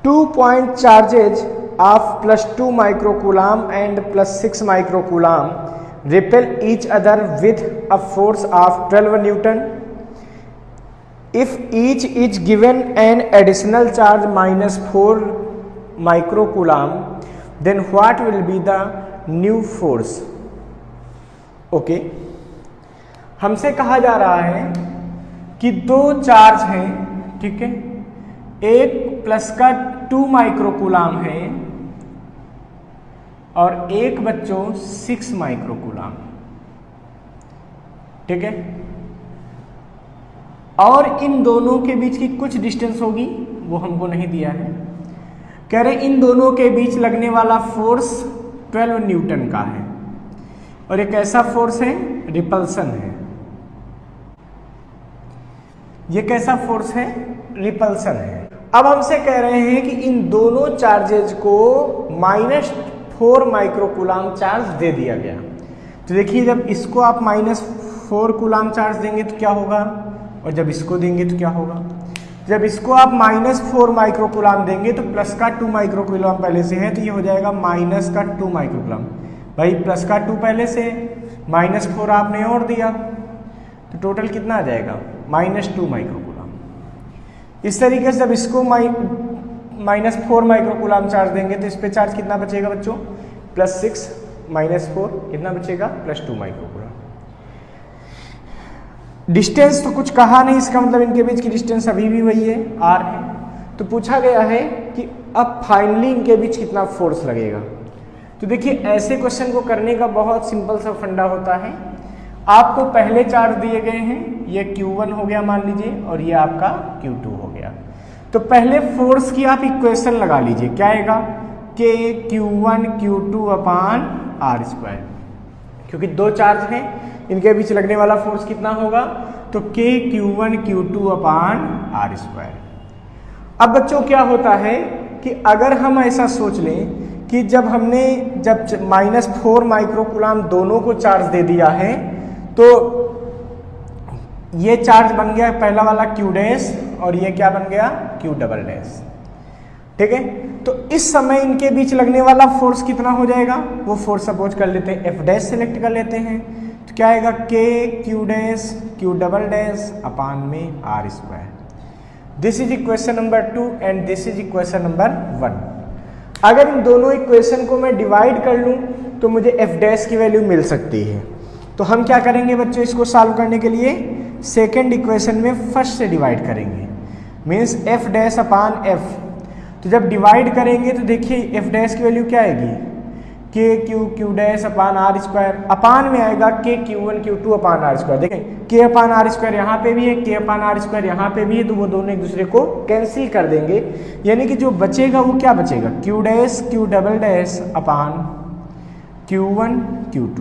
2 point charges of +2 microcoulomb and +6 microcoulomb repel each other with a force of 12 Newton. If each is given an additional charge -4 microcoulomb, then what will be the new force? Okay, हमसे कहा जा रहा है कि दो charge हैं, ठीक है, एक प्लस का 2 माइक्रोकूलाम है और एक बच्चों 6 माइक्रोकूलाम, ठीक है, और इन दोनों के बीच की कुछ डिस्टेंस होगी, वो हमको नहीं दिया है। कह रहे इन दोनों के बीच लगने वाला फोर्स 12 न्यूटन का है और एक ऐसा फोर्स है, रिपल्सन है। ये कैसा फोर्स है? रिपल्सन है। अब हमसे कह रहे हैं कि इन दोनों चार्जेज को -4 माइक्रोकूलाम चार्ज दे दिया गया। तो देखिए, जब इसको आप -4 कूलाम चार्ज देंगे तो क्या होगा, और जब इसको देंगे तो क्या होगा। जब इसको आप -4 माइक्रोकूलाम देंगे तो प्लस का 2 माइक्रोकूलाम पहले से है, तो ये हो जाएगा माइनस का 2 माइक्रोकूलाम। भाई प्लस का 2 पहले से, -4 आपने और दिया, तो टोटल कितना आ जाएगा, -2 माइक्रोकूलाम। इस तरीके से जब इसको -4 माइक्रोकूलाम चार्ज देंगे तो इस पे चार्ज कितना बचेगा बच्चों, +6 -4 कितना बचेगा, +2 माइक्रोकूलाम। डिस्टेंस तो कुछ कहा नहीं, इसका मतलब इनके बीच की डिस्टेंस अभी भी वही है, r है। तो पूछा गया है कि अब फाइनली इनके बीच कितना फोर्स लगेगा। तो देखिए, ऐसे क्वेश्चन को करने का बहुत सिंपल सा फंडा होता है। आपको पहले चार्ज दिए गए हैं, ये Q1 हो गया मान लीजिए, और ये आपका Q2 हो गया। तो पहले फोर्स की आप इक्वेशन लगा लीजिए, क्या आएगा, K Q1 Q2 अपान r², क्योंकि दो चार्ज हैं, इनके बीच लगने वाला फोर्स कितना होगा, तो K Q1 Q2 अपान r²। अब बच्चों क्या होता है कि अगर हम ऐसा सोच लें कि जब -4 माइक्रोकूलाम दोनों को चार्ज दे दिया है, तो ये चार्ज बन गया पहला वाला Q डैश और ये क्या बन गया, Q डबल डैश, ठीक है। तो इस समय इनके बीच लगने वाला फोर्स कितना हो जाएगा, वो फोर्स सपोज कर लेते हैं, F डैश सेलेक्ट कर लेते हैं, तो क्या आएगा, K Q dash Q double dash अपान में r²। This is equation number 2 and this is equation number 1। अगर इन दोनों इक्वेशन को मैं डिवाइड कर लूं तो मुझे F डैश की वैल्यू मिल सकती है। तो हम क्या करेंगे बच्चों, इसको सॉल्व करने के लिए सेकेंड इक्वेशन में फर्स्ट से डिवाइड करेंगे, मीन्स F डैश अपान F। तो जब डिवाइड करेंगे तो देखिए F डैश की वैल्यू क्या आएगी, K Q डैश अपान r², अपान में आएगा K Q1 Q2 अपान r²। देखें K अपान r² यहाँ पे भी है, K अपान r² यहाँ पे भी है, तो वो दोनों एक दूसरे को कैंसिल कर देंगे, यानी कि जो बचेगा वो क्या बचेगा, Q dash Q double dash अपान Q1 Q2।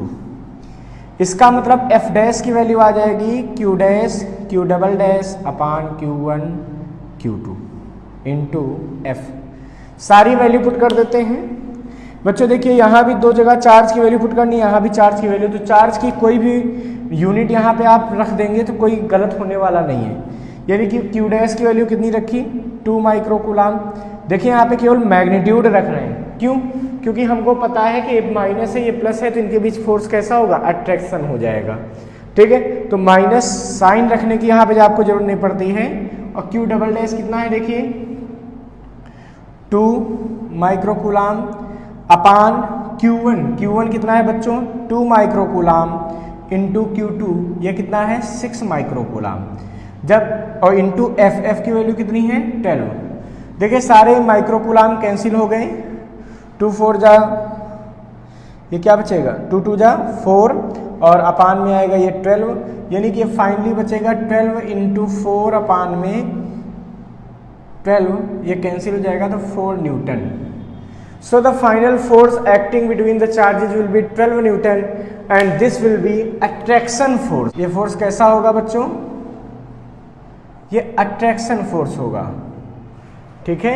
इसका मतलब F डैश की वैल्यू आ जाएगी Q dash Q double dash अपान Q1 Q2 इंटू F। सारी वैल्यू पुट कर देते हैं बच्चों। देखिए यहाँ भी दो जगह चार्ज की वैल्यू पुट करनी, यहाँ भी चार्ज की वैल्यू, तो चार्ज की कोई भी यूनिट यहाँ पे आप रख देंगे तो कोई गलत होने वाला नहीं है। यानी कि Q डैश की वैल्यू कितनी रखी, 2 माइक्रोकूलाम। देखिए यहाँ पे केवल मैग्नीट्यूड रख रहे हैं, क्यों, क्योंकि हमको पता है कि ये माइनस है ये प्लस है, तो इनके बीच फोर्स कैसा होगा, अट्रैक्शन हो जाएगा, ठीक है। तो माइनस साइन रखने की यहाँ पे आपको जरूरत नहीं पड़ती है। और Q डबल डैश कितना है, देखिए 2 माइक्रोकूलाम अपान Q1 कितना है बच्चों, 2 माइक्रोकूलाम इंटू Q2 ये कितना है, 6 माइक्रोकूलाम। जब और इंटू F की वैल्यू कितनी है, 12। देखिए सारे माइक्रोकूलाम कैंसिल हो गए, 2 4 जा, ये क्या बचेगा, 2 2 जा 4 और अपान में आएगा ये 12, यानी कि फाइनली बचेगा 12 इंटू 4 अपान में 12, ये कैंसिल हो जाएगा तो 4 Newton. So the final force acting between the charges will be 12 Newton and this will be attraction force। ये फोर्स कैसा होगा बच्चों, ये अट्रैक्शन फोर्स होगा, ठीक है।